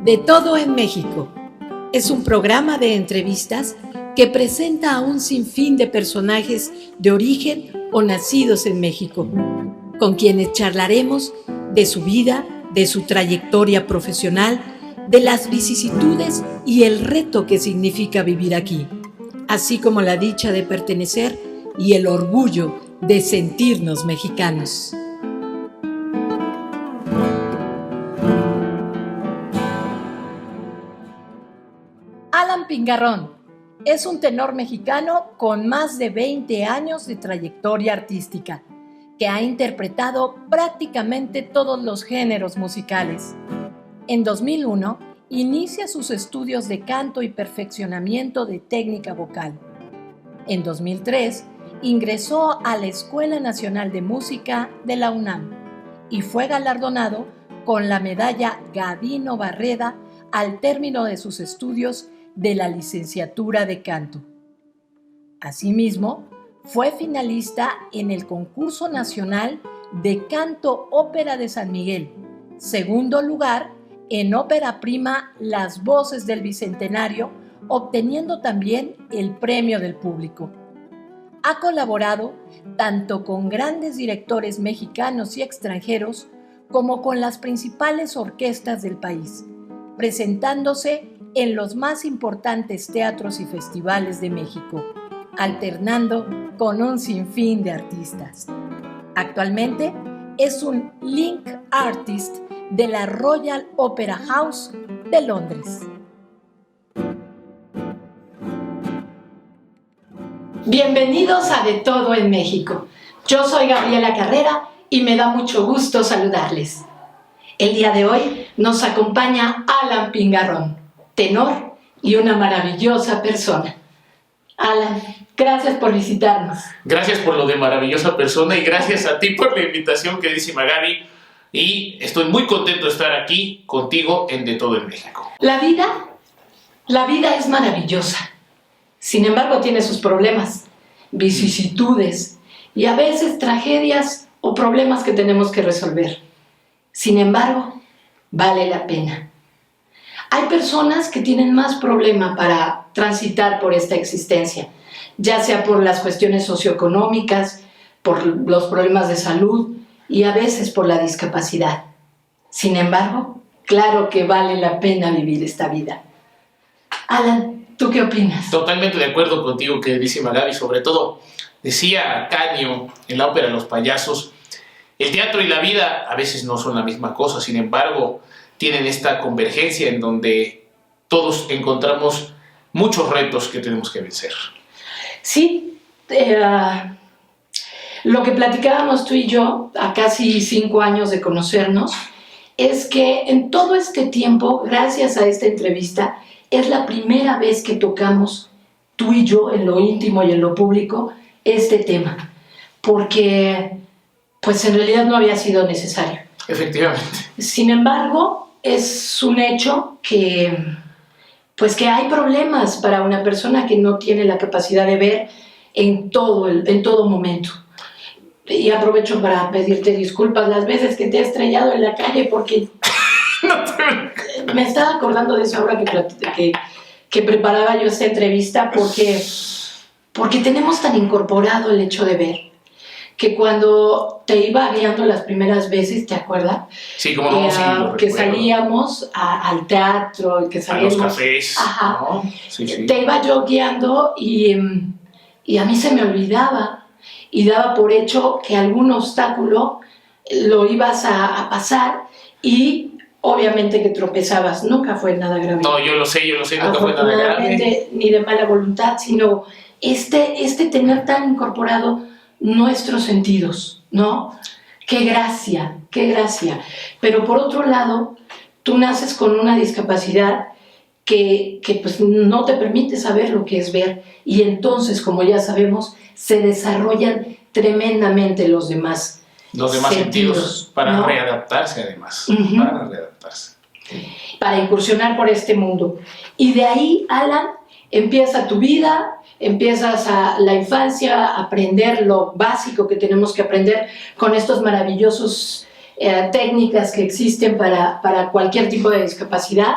De todo en México. Es un programa de entrevistas que presenta a un sinfín de personajes de origen o nacidos en México, con quienes charlaremos de su vida, de su trayectoria profesional, de las vicisitudes y el reto que significa vivir aquí, así como la dicha de pertenecer y el orgullo de sentirnos mexicanos. Alan Pingarrón es un tenor mexicano con más de 20 años de trayectoria artística, que ha interpretado prácticamente todos los géneros musicales. En 2001, inicia sus estudios de canto y perfeccionamiento de técnica vocal. En 2003, ingresó a la Escuela Nacional de Música de la UNAM y fue galardonado con la medalla Gavino Barreda al término de sus estudios de la licenciatura de canto. Asimismo, fue finalista en el Concurso Nacional de Canto Ópera de San Miguel, segundo lugar en ópera prima Las Voces del Bicentenario, obteniendo también el premio del público. Ha colaborado tanto con grandes directores mexicanos y extranjeros como con las principales orquestas del país, presentándose en los más importantes teatros y festivales de México, alternando con un sinfín de artistas. Actualmente es un Link Artist de la Royal Opera House de Londres. Bienvenidos a De Todo en México. Yo soy Gabriela Carrera y me da mucho gusto saludarles. El día de hoy nos acompaña Alan Pingarrón, tenor y una maravillosa persona. Alan, gracias por visitarnos. Gracias por lo de maravillosa persona y gracias a ti por la invitación, queridísima Gaby. Y estoy muy contento de estar aquí contigo en De Todo en México. La vida es maravillosa. Sin embargo, tiene sus problemas, vicisitudes y a veces tragedias o problemas que tenemos que resolver. Sin embargo, vale la pena. Hay personas que tienen más problema para transitar por esta existencia, ya sea por las cuestiones socioeconómicas, por los problemas de salud y a veces por la discapacidad. Sin embargo, claro que vale la pena vivir esta vida. Alan, ¿tú qué opinas? Totalmente de acuerdo contigo, queridísima Gaby. Sobre todo, decía Canio en la ópera Los Payasos, el teatro y la vida a veces no son la misma cosa, sin embargo, tienen esta convergencia en donde todos encontramos muchos retos que tenemos que vencer. Sí, lo que platicábamos tú y yo a casi 5 años de conocernos es que en todo este tiempo, gracias a esta entrevista, es la primera vez que tocamos tú y yo en lo íntimo y en lo público este tema, porque pues en realidad no había sido necesario. Efectivamente. Sin embargo, es un hecho que hay problemas para una persona que no tiene la capacidad de ver en todo momento. Y aprovecho para pedirte disculpas las veces que te he estrellado en la calle porque me estaba acordando de eso ahora que preparaba yo esta entrevista porque tenemos tan incorporado el hecho de ver que cuando te iba guiando las primeras veces, ¿te acuerdas? Sí, como no, sí, lo que recuerdo. Salíamos al teatro, que salíamos a los cafés, ajá, ¿no? Sí, sí. Te iba yo guiando y a mí se me olvidaba y daba por hecho que algún obstáculo lo ibas a pasar y obviamente que tropezabas. Nunca fue nada grave. No, yo lo sé, nunca fue nada grave. Ni de mala voluntad, sino este tener tan incorporado nuestros sentidos, ¿no? ¡Qué gracia! ¡Qué gracia! Pero por otro lado, tú naces con una discapacidad que pues no te permite saber lo que es ver y entonces, como ya sabemos, se desarrollan tremendamente los demás sentidos para, ¿no? Readaptarse además, para readaptarse. Para incursionar por este mundo. Y de ahí, Alan, empieza tu vida, empiezas a la infancia a aprender lo básico que tenemos que aprender con estos maravillosos técnicas que existen para cualquier tipo de discapacidad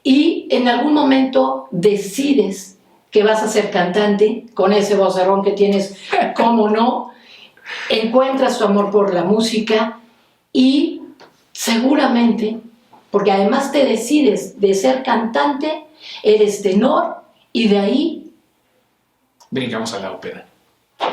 y en algún momento decides que vas a ser cantante, con ese vocerrón que tienes, cómo no, encuentras tu amor por la música y seguramente, porque además te decides de ser cantante, eres tenor y de ahí brincamos a la ópera.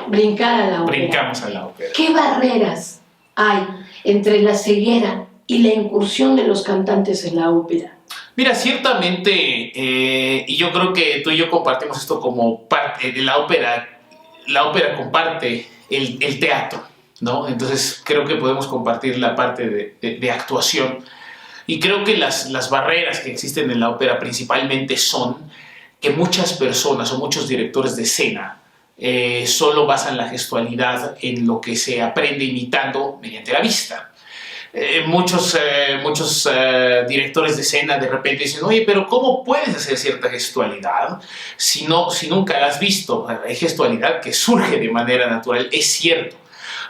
Brincar a la ópera. Brincamos a la ópera. ¿Qué barreras hay entre la ceguera y la incursión de los cantantes en la ópera? Mira, ciertamente, y yo creo que tú y yo compartimos esto como parte de la ópera comparte el teatro, ¿no? Entonces creo que podemos compartir la parte de actuación. Y creo que las barreras que existen en la ópera principalmente son que muchas personas o muchos directores de escena solo basan la gestualidad en lo que se aprende imitando mediante la vista. Muchos directores de escena de repente dicen, oye, pero ¿cómo puedes hacer cierta gestualidad si nunca la has visto? Hay gestualidad que surge de manera natural, es cierto.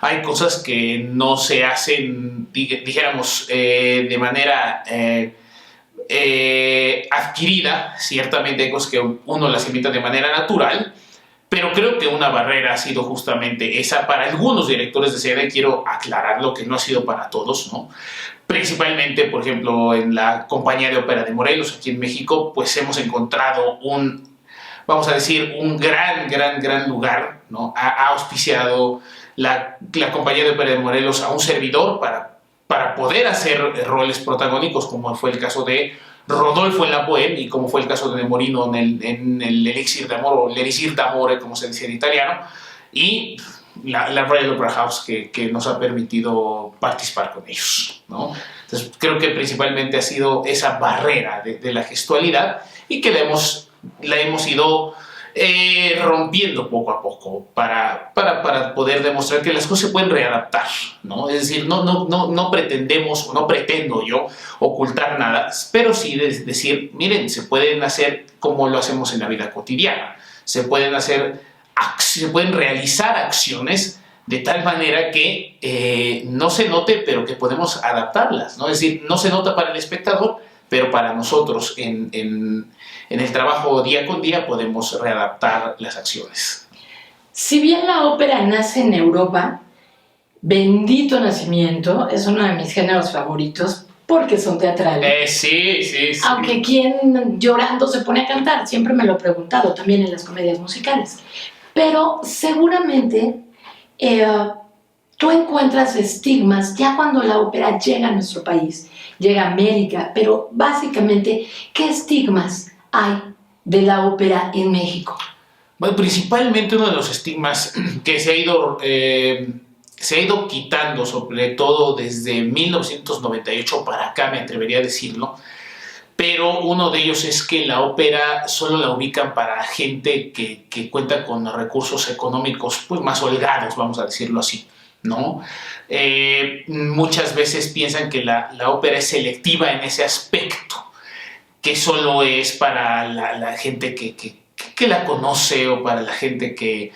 Hay cosas que no se hacen, dijéramos, de manera adquirida. Ciertamente hay cosas que uno las imita de manera natural, pero creo que una barrera ha sido justamente esa para algunos directores de escena, y quiero aclararlo que no ha sido para todos, ¿no? Principalmente, por ejemplo, en la Compañía de Ópera de Morelos, aquí en México, pues hemos encontrado vamos a decir, un gran lugar, ¿no? Ha auspiciado la Compañía de Ópera de Morelos a un servidor para poder hacer roles protagónicos, como fue el caso de Rodolfo en la Bohème y como fue el caso de Nemorino en el Elixir de Amor, o l'Elixir d'Amore, como se dice en italiano, y la Royal Opera House que nos ha permitido participar con ellos, ¿no? Entonces creo que principalmente ha sido esa barrera de la gestualidad y que la hemos ido rompiendo poco a poco para poder demostrar que las cosas se pueden readaptar, ¿no? Es decir, no pretendemos o no pretendo yo ocultar nada, pero sí decir, miren, se pueden hacer como lo hacemos en la vida cotidiana, se pueden realizar acciones de tal manera que no se note, pero que podemos adaptarlas, ¿no? Es decir, no se nota para el espectador, pero para nosotros en el trabajo día con día podemos readaptar las acciones. Si bien la ópera nace en Europa, bendito nacimiento, es uno de mis géneros favoritos porque son teatrales. Sí. Aunque quien llorando se pone a cantar, siempre me lo he preguntado, también en las comedias musicales. Pero seguramente tú encuentras estigmas ya cuando la ópera llega a nuestro país, llega a América, pero básicamente, ¿qué estigmas hay de la ópera en México? Bueno, principalmente uno de los estigmas que se ha ido quitando, sobre todo desde 1998 para acá, me atrevería a decirlo, pero uno de ellos es que la ópera solo la ubican para gente que cuenta con recursos económicos pues, más holgados, vamos a decirlo así, ¿no? Muchas veces piensan que la ópera es selectiva en ese aspecto, que solo es para la gente que la conoce o para la gente que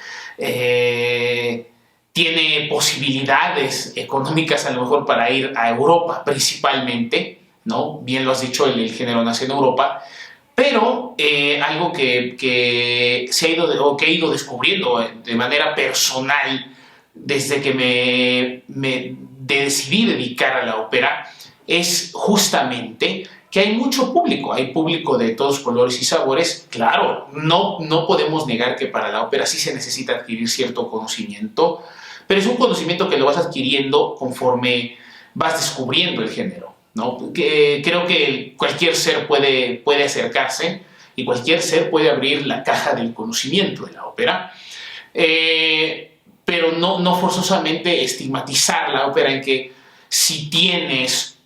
tiene posibilidades económicas a lo mejor para ir a Europa principalmente, ¿no? Bien lo has dicho, el género nace en Europa, pero algo que he ido descubriendo de manera personal desde que me decidí dedicar a la ópera es justamente que hay mucho público, hay público de todos colores y sabores. Claro, no podemos negar que para la ópera sí se necesita adquirir cierto conocimiento, pero es un conocimiento que lo vas adquiriendo conforme vas descubriendo el género, ¿no? Creo que cualquier ser puede acercarse y cualquier ser puede abrir la caja del conocimiento de la ópera, pero no forzosamente estigmatizar la ópera en que si tienes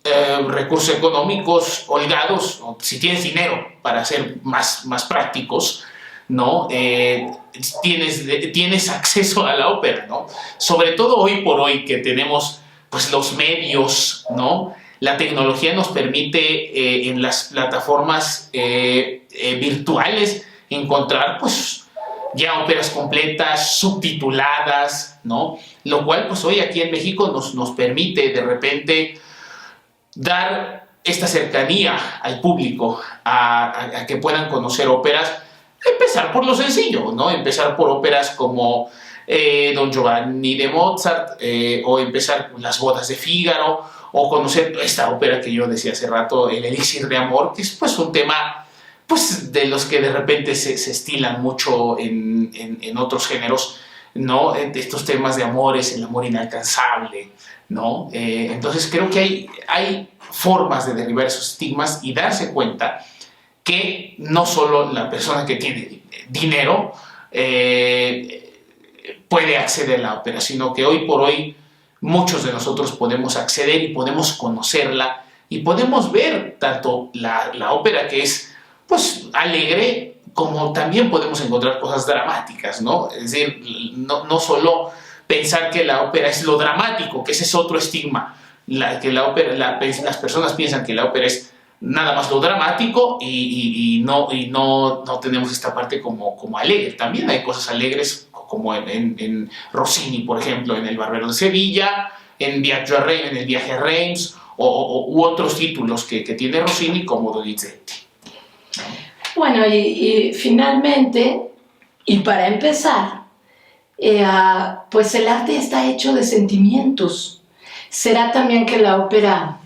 recursos económicos holgados, o si tienes dinero para ser más prácticos, ¿no? Tienes acceso a la ópera, ¿no? Sobre todo hoy por hoy que tenemos pues, los medios, ¿no? La tecnología nos permite en las plataformas virtuales encontrar pues, ya óperas completas, subtituladas, ¿no? Lo cual pues hoy aquí en México nos permite de repente dar esta cercanía al público, a que puedan conocer óperas, empezar por lo sencillo, ¿no? Empezar por óperas como Don Giovanni de Mozart, o empezar con Las bodas de Fígaro, o conocer esta ópera que yo decía hace rato, El elixir de amor, que es pues un tema pues de los que de repente se estilan mucho en otros géneros, ¿no? Estos temas de amores, el amor inalcanzable, ¿no? Entonces creo que hay formas de derribar esos estigmas y darse cuenta que no solo la persona que tiene dinero puede acceder a la ópera, sino que hoy por hoy muchos de nosotros podemos acceder y podemos conocerla y podemos ver tanto la ópera, que es pues alegre, como también podemos encontrar cosas dramáticas, ¿no? Es decir, no solo pensar que la ópera es lo dramático, que ese es otro estigma, que la ópera, las personas piensan que la ópera es nada más lo dramático y no tenemos esta parte como alegre. También hay cosas alegres, como en Rossini, por ejemplo, en El Barbero de Sevilla, en El Viaje a Reims, u otros títulos que tiene Rossini, como Donizetti. Bueno, y finalmente, y para empezar, pues el arte está hecho de sentimientos. Será también que la ópera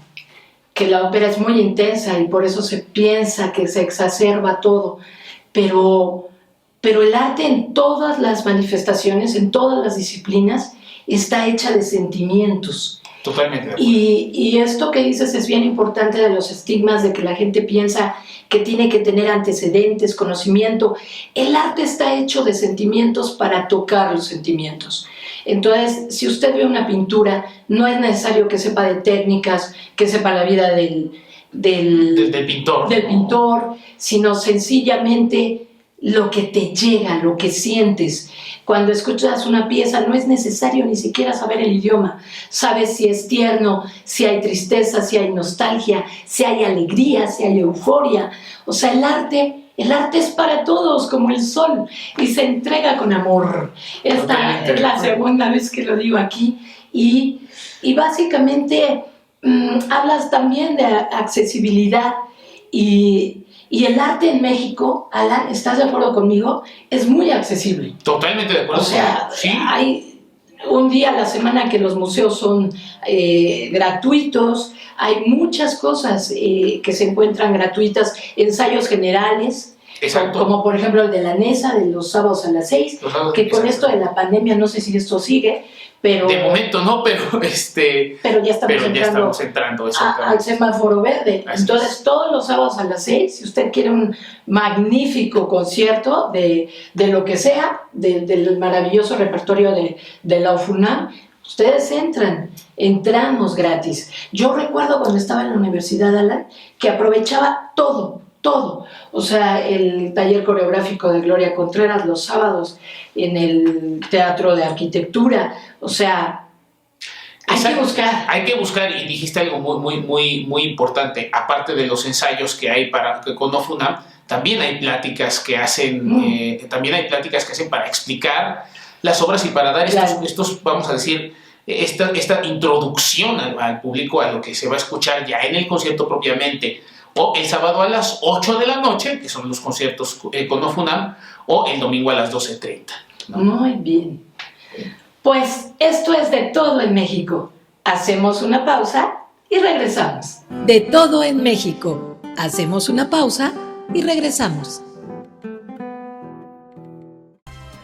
es muy intensa y por eso se piensa que se exacerba todo, pero el arte en todas las manifestaciones, en todas las disciplinas, está hecha de sentimientos. Totalmente. Y esto que dices es bien importante, de los estigmas, de que la gente piensa que tiene que tener antecedentes, conocimiento. El arte está hecho de sentimientos para tocar los sentimientos. Entonces, si usted ve una pintura, no es necesario que sepa de técnicas, que sepa la vida del pintor, sino sencillamente lo que te llega, lo que sientes. Cuando escuchas una pieza no es necesario ni siquiera saber el idioma. Sabes si es tierno, si hay tristeza, si hay nostalgia, si hay alegría, si hay euforia. O sea, el arte es para todos, como el sol, y se entrega con amor. Esta es la segunda vez que lo digo aquí. Y básicamente hablas también de accesibilidad y el arte en México, Alan, ¿estás de acuerdo conmigo? Es muy accesible. Totalmente de acuerdo. O sea, sí. Hay un día a la semana que los museos son gratuitos, hay muchas cosas que se encuentran gratuitas, ensayos generales. Exacto. Como por ejemplo el de la NESA, de los sábados a las 6, que con esto de la pandemia no sé si esto sigue, pero... De momento no, pero ya estamos entrando al semáforo verde. Así entonces es. Todos los sábados a las 6, si usted quiere un magnífico concierto de lo que sea, del maravilloso repertorio de la UFUNAM, ustedes entramos gratis. Yo recuerdo cuando estaba en la universidad, Alan, que aprovechaba todo. O sea, el taller coreográfico de Gloria Contreras los sábados en el Teatro de Arquitectura. O sea, hay que buscar. Y dijiste algo muy importante. Aparte de los ensayos que hay con OFUNAM, también hay pláticas que hacen para explicar las obras y para dar estos, vamos a decir, esta introducción al público a lo que se va a escuchar ya en el concierto propiamente, o el sábado a las 8 de la noche, que son los conciertos con OFUNAM, o el domingo a las 12:30, ¿no? Muy bien. Pues esto es De Todo en México. Hacemos una pausa y regresamos. De Todo en México. Hacemos una pausa y regresamos.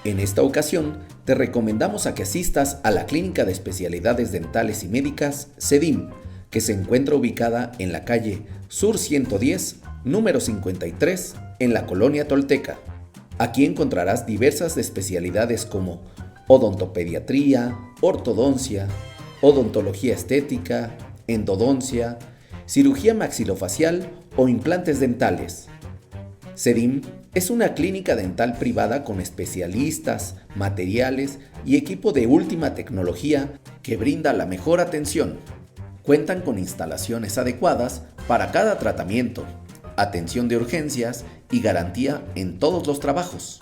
En esta ocasión, te recomendamos a que asistas a la Clínica de Especialidades Dentales y Médicas, CEDIM, que se encuentra ubicada en la calle Sur 110, número 53, en la colonia Tolteca. Aquí encontrarás diversas especialidades como odontopediatría, ortodoncia, odontología estética, endodoncia, cirugía maxilofacial o implantes dentales. CEDIM es una clínica dental privada con especialistas, materiales y equipo de última tecnología que brinda la mejor atención. Cuentan con instalaciones adecuadas para cada tratamiento, atención de urgencias y garantía en todos los trabajos.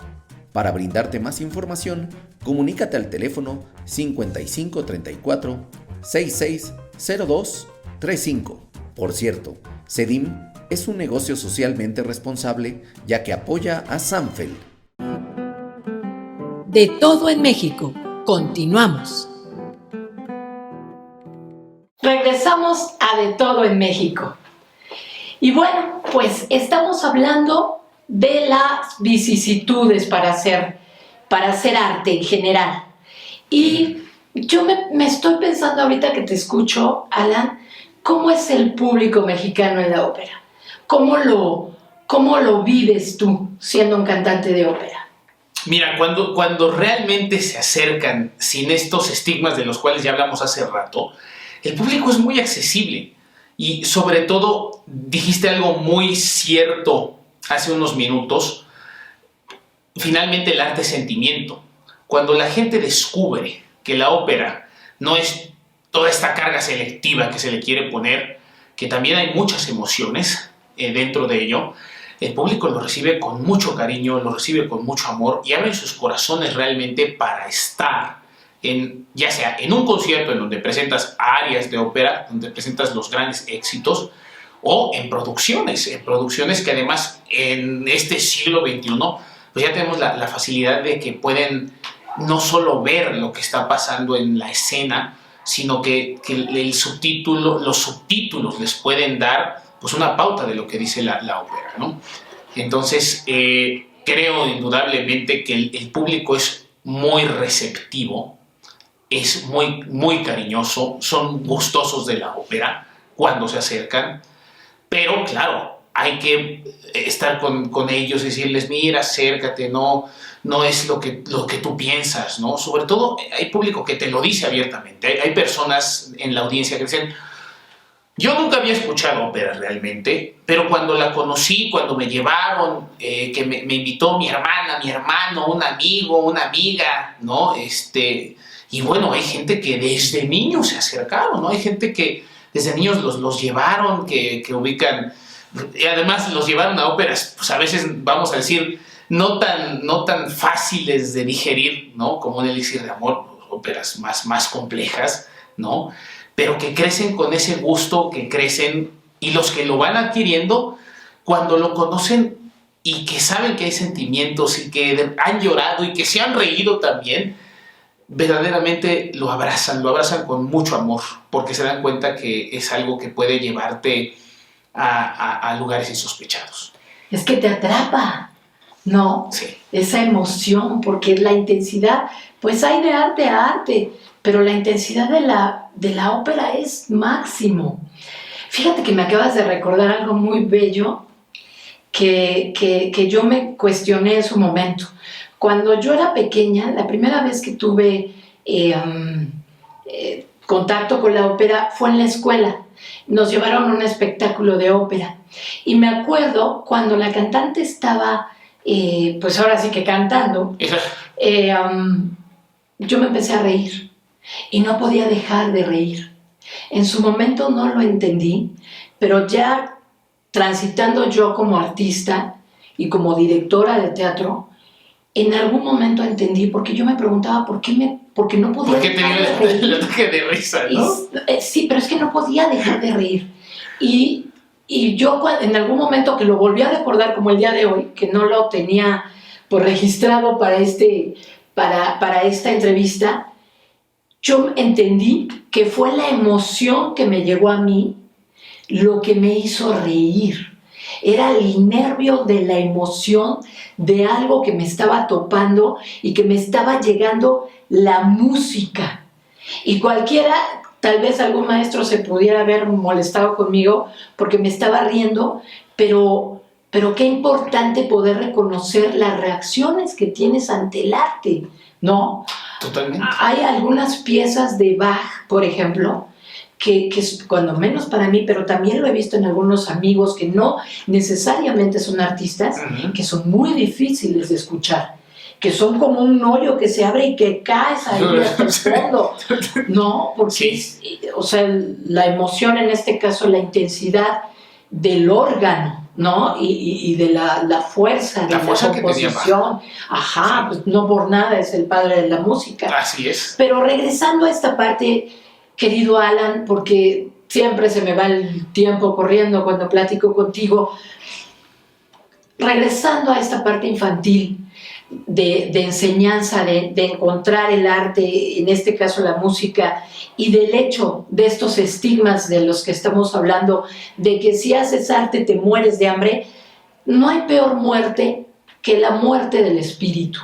Para brindarte más información, comunícate al teléfono 5534 660235. Por cierto, CEDIM es un negocio socialmente responsable ya que apoya a Sanfeld. De todo en México. Continuamos. Regresamos a De todo en México. Y bueno, pues estamos hablando de las vicisitudes para hacer arte en general. Y yo me estoy pensando ahorita que te escucho, Alan, ¿cómo es el público mexicano en la ópera? ¿Cómo lo vives tú siendo un cantante de ópera? Mira, cuando realmente se acercan sin estos estigmas de los cuales ya hablamos hace rato, el público es muy accesible y sobre todo dijiste algo muy cierto hace unos minutos, finalmente el arte es sentimiento. Cuando la gente descubre que la ópera no es toda esta carga selectiva que se le quiere poner, que también hay muchas emociones dentro de ello, el público lo recibe con mucho cariño, lo recibe con mucho amor y abren sus corazones realmente para estar ya sea en un concierto en donde presentas arias de ópera, donde presentas los grandes éxitos, o en producciones que además en este siglo XXI pues ya tenemos la facilidad de que pueden no solo ver lo que está pasando en la escena, sino que los subtítulos les pueden dar pues una pauta de lo que dice la ópera, ¿no? Entonces, creo indudablemente que el público es muy receptivo, es muy, muy cariñoso, son gustosos de la ópera cuando se acercan, pero claro, hay que estar con ellos, decirles, mira, acércate, no es lo que tú piensas, ¿no? Sobre todo, hay público que te lo dice abiertamente, hay personas en la audiencia que dicen, yo nunca había escuchado ópera realmente, pero cuando la conocí, cuando me llevaron, que me invitó mi hermana, mi hermano, un amigo, una amiga, ¿no? Y bueno, hay gente que desde niños se acercaron, ¿no? Hay gente que desde niños los llevaron, que ubican, y además los llevaron a óperas, pues a veces, vamos a decir, no tan fáciles de digerir, ¿no? Como un elixir de amor, óperas más complejas, ¿no? Pero que crecen con ese gusto, que crecen, y los que lo van adquiriendo, cuando lo conocen y que saben que hay sentimientos y que han llorado y que se han reído también, verdaderamente lo abrazan con mucho amor, porque se dan cuenta que es algo que puede llevarte a lugares insospechados. Es que te atrapa, ¿no? Sí. Esa emoción, porque la intensidad, pues hay de arte a arte, pero la intensidad de la ópera es máximo. Fíjate que me acabas de recordar algo muy bello que yo me cuestioné en su momento. Cuando yo era pequeña, la primera vez que tuve contacto con la ópera fue en la escuela. Nos llevaron a un espectáculo de ópera. Y me acuerdo cuando la cantante estaba, pues ahora sí que cantando, yo me empecé a reír. Y no podía dejar de reír. En su momento no lo entendí, pero ya transitando yo como artista y como directora de teatro, en algún momento entendí, porque yo me preguntaba por qué no podía dejar de reír. El ataque de risa, ¿no? Sí, pero es que no podía dejar de reír. Y yo en algún momento que lo volví a recordar como el día de hoy, que no lo tenía pues registrado para esta entrevista, yo entendí que fue la emoción que me llegó a mí lo que me hizo reír. Era el nervio de la emoción de algo que me estaba topando y que me estaba llegando la música. Y cualquiera, tal vez algún maestro se pudiera haber molestado conmigo porque me estaba riendo, pero qué importante poder reconocer las reacciones que tienes ante el arte, ¿no? Totalmente. Hay algunas piezas de Bach, por ejemplo, que cuando menos para mí, pero también lo he visto en algunos amigos que no necesariamente son artistas, que son muy difíciles de escuchar, que son como un hoyo que se abre y que caes ahí hasta el fondo, ¿no? Porque sí. O sea, la emoción, en este caso, la intensidad del órgano, ¿no? Y de la fuerza, de la composición. Ajá, pues no por nada es el padre de la música. Así es. Pero regresando a esta parte, querido Alan, porque siempre se me va el tiempo corriendo cuando platico contigo. Regresando a esta parte infantil de enseñanza, de encontrar el arte, en este caso la música, y del hecho de estos estigmas de los que estamos hablando, de que si haces arte te mueres de hambre, no hay peor muerte que la muerte del espíritu.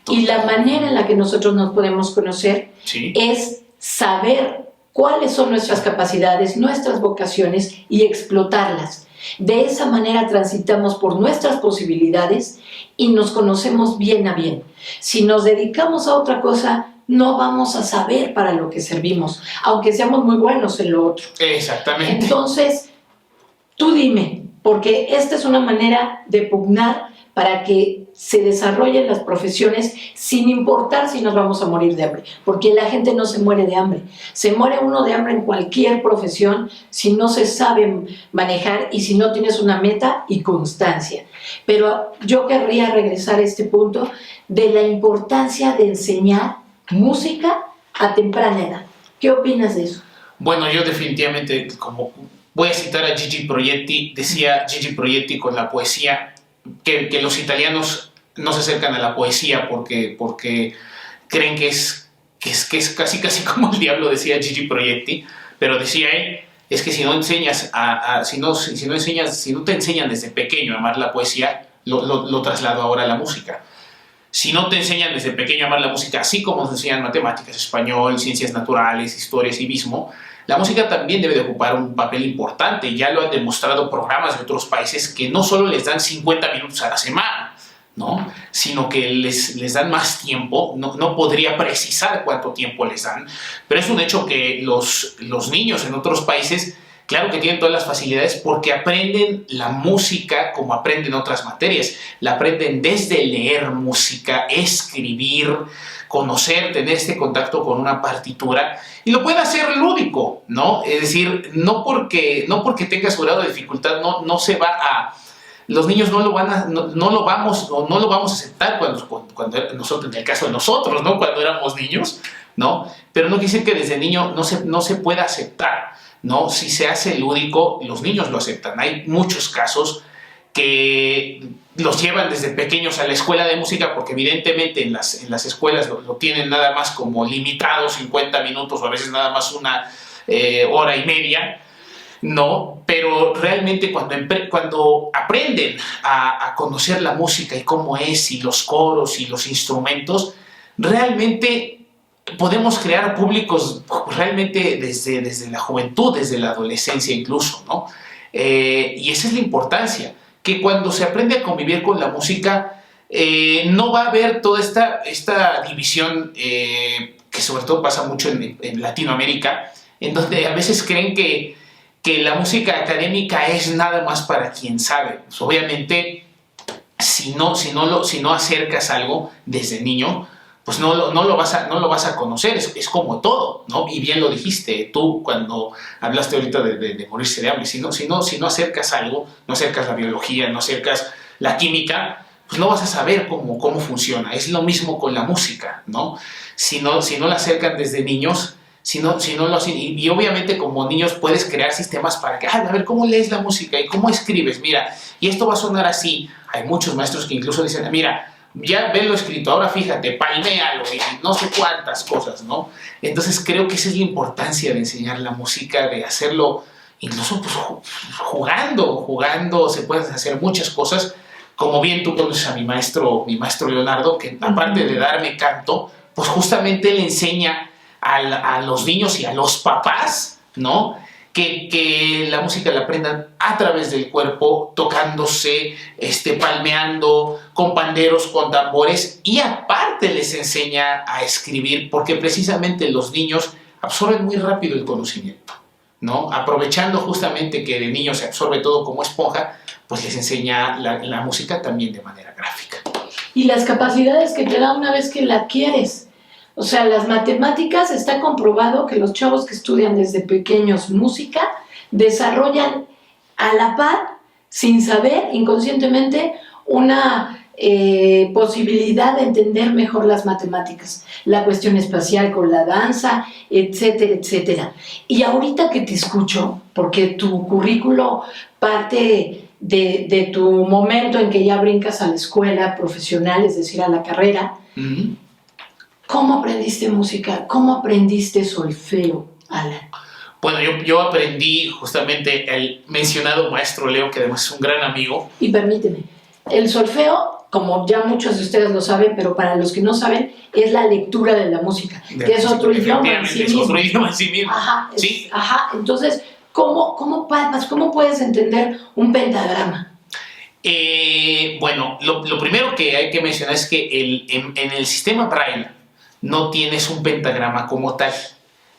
Y la manera en la que nosotros nos podemos conocer es saber cuáles son nuestras capacidades, nuestras vocaciones y explotarlas. De esa manera transitamos por nuestras posibilidades y nos conocemos bien a bien. Si nos dedicamos a otra cosa, no vamos a saber para lo que servimos, aunque seamos muy buenos en lo otro. Exactamente. Entonces, tú dime, porque esta es una manera de pugnar para que se desarrollen las profesiones sin importar si nos vamos a morir de hambre, porque la gente no se muere de hambre, se muere uno de hambre en cualquier profesión si no se sabe manejar y si no tienes una meta y constancia. Pero yo querría regresar a este punto de la importancia de enseñar música a temprana edad. ¿Qué opinas de eso? Bueno, yo definitivamente, como voy a citar a Gigi Proietti, decía Gigi Proietti con la poesía, que los italianos no se acercan a la poesía porque creen que es casi como el diablo, decía Gigi Proietti, pero decía él, es que si no enseñas si no te enseñan desde pequeño a amar la poesía, lo traslado ahora a la música. Si no te enseñan desde pequeño a amar la música, así como nos enseñan matemáticas, español, ciencias naturales, historia, civismo, la música también debe de ocupar un papel importante. Ya lo han demostrado programas de otros países que no solo les dan 50 minutos a la semana, ¿no?, sino que les dan más tiempo. No podría precisar cuánto tiempo les dan, pero es un hecho que los niños en otros países, claro que tienen todas las facilidades porque aprenden la música como aprenden otras materias. La aprenden desde leer música, escribir, conocer, tener este contacto con una partitura, y lo pueden hacer lúdico, ¿no? Es decir, no porque tenga su grado de dificultad, no se va a... Los niños no lo vamos a aceptar cuando nosotros, en el caso de nosotros, ¿no?, cuando éramos niños, ¿no? Pero no quiere decir que desde niño no se pueda aceptar, ¿no? Si se hace lúdico, los niños lo aceptan. Hay muchos casos que los llevan desde pequeños a la escuela de música porque evidentemente en las escuelas lo tienen nada más como limitado, 50 minutos o a veces nada más una hora y media, ¿no? Pero realmente cuando aprenden a conocer la música y cómo es, y los coros y los instrumentos, realmente podemos crear públicos realmente desde la juventud, desde la adolescencia incluso, ¿no? Y esa es la importancia, que cuando se aprende a convivir con la música, no va a haber toda esta división que sobre todo pasa mucho en Latinoamérica, en donde a veces creen que la música académica es nada más para quien sabe. Pues obviamente, si no acercas algo desde niño, pues no lo vas a conocer. Es como todo, ¿no? Y bien lo dijiste tú cuando hablaste ahorita de morirse de hambre. Si no acercas algo, no acercas la biología, no acercas la química, pues no vas a saber cómo funciona. Es lo mismo con la música, ¿no? Si no la acercan desde niños, y obviamente como niños puedes crear sistemas para que, a ver, ¿cómo lees la música y cómo escribes? Mira, y esto va a sonar así. Hay muchos maestros que incluso dicen, mira, ya ves lo escrito, ahora fíjate, palméalo y no sé cuántas cosas, ¿no? Entonces creo que esa es la importancia de enseñar la música, de hacerlo incluso pues, jugando se pueden hacer muchas cosas. Como bien tú conoces a mi maestro Leonardo, que aparte de darme canto, pues justamente le enseña a los niños y a los papás, ¿no?, que la música la aprendan a través del cuerpo, tocándose, palmeando, con panderos, con tambores, y aparte les enseña a escribir, porque precisamente los niños absorben muy rápido el conocimiento, ¿no? Aprovechando justamente que de niño se absorbe todo como esponja, pues les enseña la música también de manera gráfica. Y las capacidades que te da una vez que la adquieres. O sea, las matemáticas, está comprobado que los chavos que estudian desde pequeños música desarrollan a la par, sin saber, inconscientemente, una posibilidad de entender mejor las matemáticas, la cuestión espacial con la danza, etcétera, etcétera. Y ahorita que te escucho, porque tu currículo parte de tu momento en que ya brincas a la escuela profesional, es decir, a la carrera, ¿cómo aprendiste música? ¿Cómo aprendiste solfeo, Alan? Bueno, yo aprendí justamente el mencionado maestro Leo, que además es un gran amigo. Y permíteme, el solfeo, como ya muchos de ustedes lo saben, pero para los que no saben, es la lectura de la música, que es otro idioma en sí mismo. Es otro idioma en sí mismo. Ajá, ¿Sí? Ajá. Entonces, ¿cómo palpas, cómo puedes entender un pentagrama? Bueno, lo primero que hay que mencionar es que en el sistema Braille no tienes un pentagrama como tal.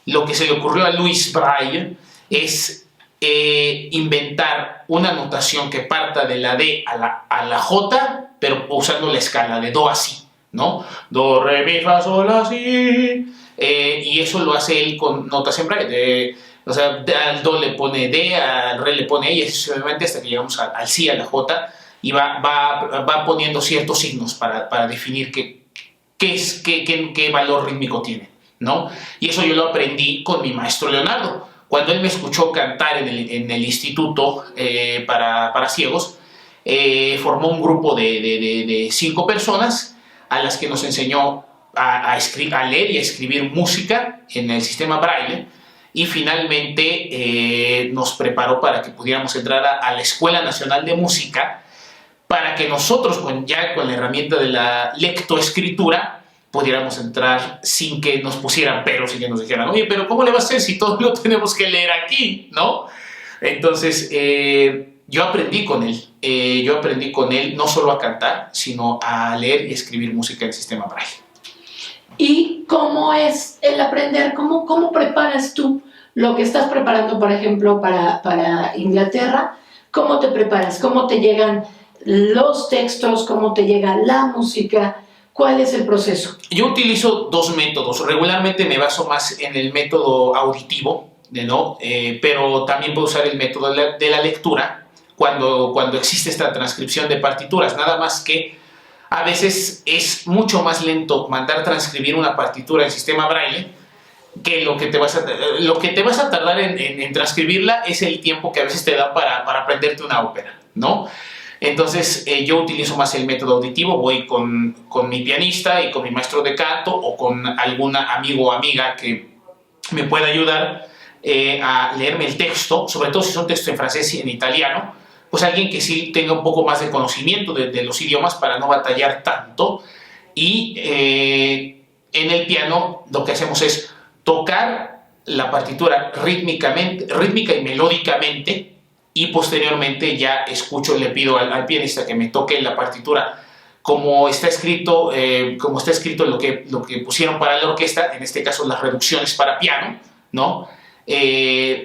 Lo que se le ocurrió a Louis Braille es inventar una notación que parta de la D a la J, pero usando la escala de Do a Si, ¿no? Do, re, mi, fa, sol, la, si. Y eso lo hace él con notas en Braille. O sea, al Do le pone D, al Re le pone E, y sucesivamente hasta que llegamos al Si, a la J, y va poniendo ciertos signos para definir qué valor rítmico tiene, ¿no? Y eso yo lo aprendí con mi maestro Leonardo. Cuando él me escuchó cantar en el instituto para ciegos, formó un grupo de 5 personas a las que nos enseñó a leer y a escribir música en el sistema Braille, y finalmente nos preparó para que pudiéramos entrar a la Escuela Nacional de Música, para que nosotros ya con la herramienta de la lectoescritura pudiéramos entrar sin que nos pusieran peros y que nos dijeran, oye, pero ¿cómo le va a hacer si todo lo tenemos que leer aquí, ¿no? Entonces, yo aprendí con él no solo a cantar, sino a leer y escribir música en el sistema Braille. ¿Y cómo es el aprender? ¿Cómo preparas tú lo que estás preparando, por ejemplo, para Inglaterra? ¿Cómo te preparas? ¿Cómo te llegan los textos? ¿Cómo te llega la música? ¿Cuál es el proceso? Yo utilizo 2 métodos. Regularmente me baso más en el método auditivo, ¿no? Pero también puedo usar el método de la lectura cuando existe esta transcripción de partituras. Nada más que a veces es mucho más lento mandar transcribir una partitura en sistema Braille que lo que te vas a tardar en transcribirla es el tiempo que a veces te da para aprenderte una ópera, ¿no? Entonces yo utilizo más el método auditivo, voy con mi pianista y con mi maestro de canto o con algún amigo o amiga que me pueda ayudar a leerme el texto, sobre todo si son textos en francés y en italiano, pues alguien que sí tenga un poco más de conocimiento de los idiomas para no batallar tanto. Y en el piano lo que hacemos es tocar la partitura rítmica y melódicamente, y posteriormente ya le pido al pianista que me toque la partitura como está escrito lo que pusieron para la orquesta, en este caso las reducciones para piano, ¿no?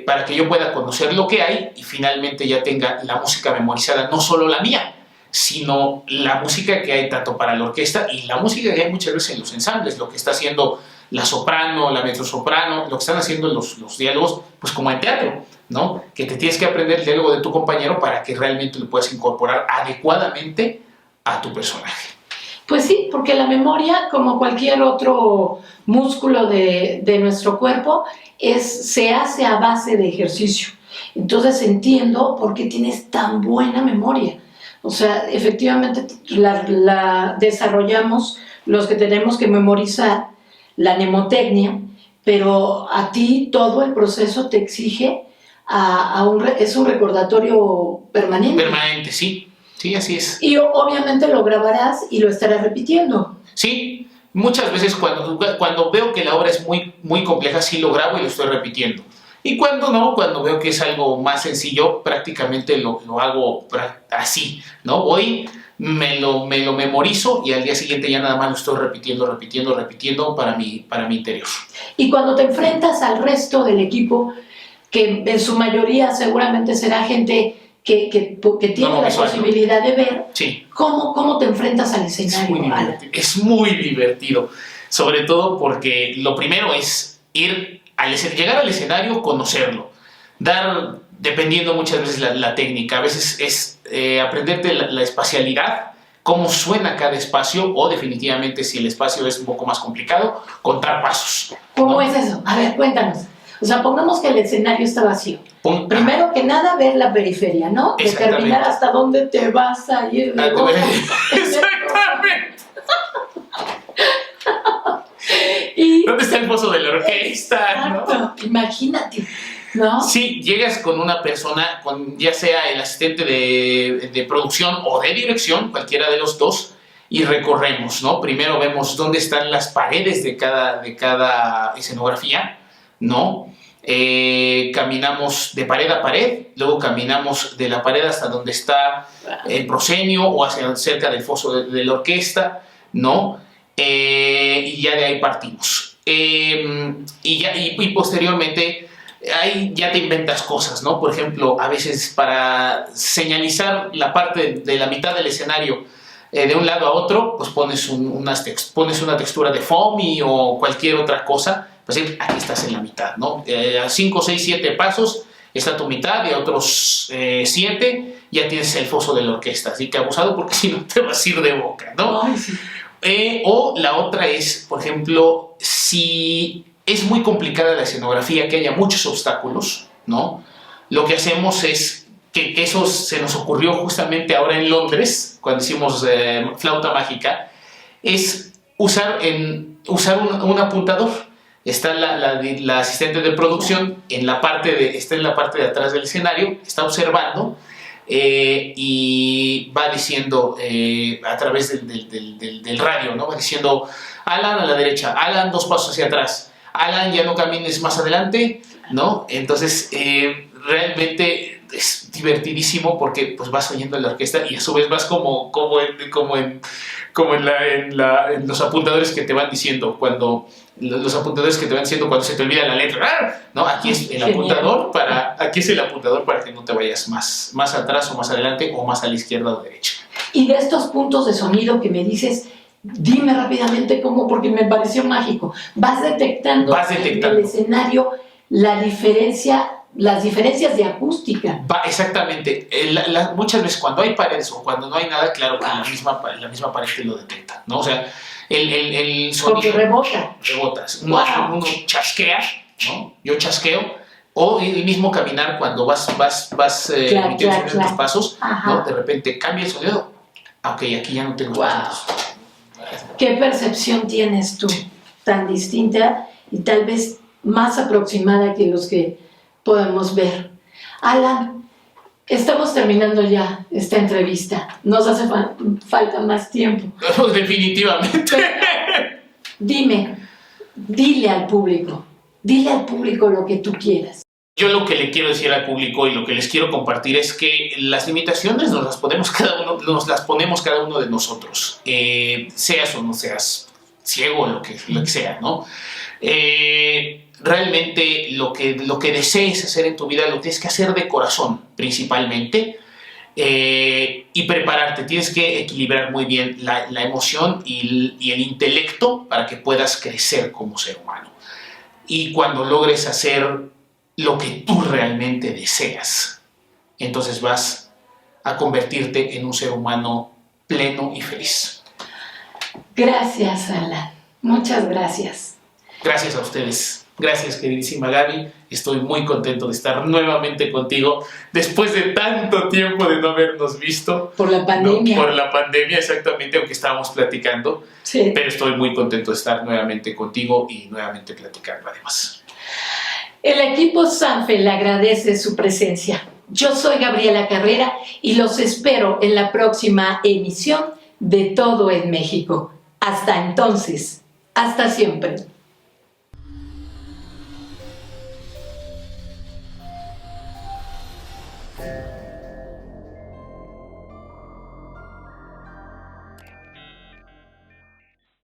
Para que yo pueda conocer lo que hay y finalmente ya tenga la música memorizada, no solo la mía, sino la música que hay tanto para la orquesta y la música que hay muchas veces en los ensambles, lo que está haciendo la soprano, la mezzosoprano, lo que están haciendo los diálogos, pues como en teatro, ¿no? Que te tienes que aprender el diálogo de tu compañero para que realmente lo puedas incorporar adecuadamente a tu personaje. Pues sí, porque la memoria, como cualquier otro músculo de nuestro cuerpo, se hace a base de ejercicio. Entonces entiendo por qué tienes tan buena memoria. O sea, efectivamente la desarrollamos los que tenemos que memorizar, la mnemotecnia, pero a ti todo el proceso te exige es un recordatorio permanente. Permanente, sí. Sí, así es. Y obviamente lo grabarás y lo estarás repitiendo. Sí, muchas veces cuando veo que la obra es muy, muy compleja, sí lo grabo y lo estoy repitiendo. Y cuando no, cuando veo que es algo más sencillo, prácticamente lo hago así, ¿no? Hoy me lo memorizo y al día siguiente ya nada más lo estoy repitiendo para mi interior. Y cuando te enfrentas al resto del equipo, que en su mayoría seguramente será gente que tiene la posibilidad de ver, sí. ¿Cómo te enfrentas al escenario? Es muy divertido, sobre todo porque lo primero es llegar al escenario, conocerlo, dependiendo muchas veces la técnica, a veces es aprenderte la espacialidad, cómo suena cada espacio, o definitivamente, si el espacio es un poco más complicado, contar pasos. ¿Cómo es eso? A ver, cuéntanos. O sea, pongamos que el escenario está vacío. Primero que nada, ver la periferia, ¿no? Determinar hasta dónde te vas a ir. Exactamente. ¿Dónde está el foso de la orquesta? Exacto, ¿no? Imagínate, ¿no? Sí, llegas con una persona, ya sea el asistente de producción o de dirección, cualquiera de los dos, y recorremos, ¿no? Primero vemos dónde están las paredes de cada escenografía, ¿no? Caminamos de pared a pared, luego caminamos de la pared hasta donde está el proscenio o hacia cerca del foso de la orquesta, ¿no? Y ya de ahí partimos. Y posteriormente ahí ya te inventas cosas, ¿no? Por ejemplo, a veces para señalizar la parte de la mitad del escenario de un lado a otro, pues pones una textura de foamy o cualquier otra cosa. Pues aquí estás en la mitad, ¿no? A 5, 6, 7 pasos está tu mitad, y a otros 7 ya tienes el foso de la orquesta. Así que abusado, porque si no te vas a ir de boca, ¿no? Ay, sí. O la otra es, por ejemplo, si es muy complicada la escenografía, que haya muchos obstáculos, ¿no? Lo que hacemos es que eso se nos ocurrió justamente ahora en Londres, cuando hicimos Flauta Mágica, es usar un apuntador. Está la asistente de producción está en la parte de atrás del escenario, está observando y va diciendo a través del radio, ¿no? Va diciendo: Alan, a la derecha, Alan, 2 pasos hacia atrás, Alan, ya no camines más adelante, ¿no? Entonces realmente es divertidísimo, porque pues vas oyendo la orquesta y a su vez vas como en los apuntadores que te van diciendo cuando se te olvida la letra, ¿no? Aquí es el apuntador para que no te vayas más atrás o más adelante o más a la izquierda o derecha. Y de estos puntos de sonido que me dices, dime rápidamente cómo, porque me pareció mágico. Vas detectando en el escenario las diferencias de acústica. Exactamente. Muchas veces cuando hay paredes o cuando no hay nada, claro que la misma pared te lo detecta, ¿no? O sea, el sonido... Porque rebota. Rebotas. Uno chasquea, ¿no? Yo chasqueo. O el mismo caminar cuando vas emitiendo tus pasos, ¿no? De repente cambia el sonido. Ok, aquí ya no tengo pasos. ¿Qué percepción tienes tú tan distinta y tal vez más aproximada que los que podemos ver? Alan, estamos terminando ya esta entrevista. Nos hace falta más tiempo. Definitivamente. Pero, dile al público lo que tú quieras. Yo lo que le quiero decir al público y lo que les quiero compartir es que las limitaciones nos las ponemos cada uno de nosotros, seas o no seas ciego, lo que sea, ¿no? Realmente lo que desees hacer en tu vida lo tienes que hacer de corazón, principalmente, y prepararte. Tienes que equilibrar muy bien la emoción y el intelecto para que puedas crecer como ser humano. Y cuando logres hacer lo que tú realmente deseas, entonces vas a convertirte en un ser humano pleno y feliz. Gracias, Alan. Muchas gracias. Gracias a ustedes. Gracias, queridísima Gaby. Estoy muy contento de estar nuevamente contigo después de tanto tiempo de no habernos visto. Por la pandemia. No, por la pandemia, exactamente, aunque estábamos platicando. Sí. Pero estoy muy contento de estar nuevamente contigo y nuevamente platicando además. El equipo Sanfe le agradece su presencia. Yo soy Gabriela Carrera y los espero en la próxima emisión de Todo en México. Hasta entonces, hasta siempre.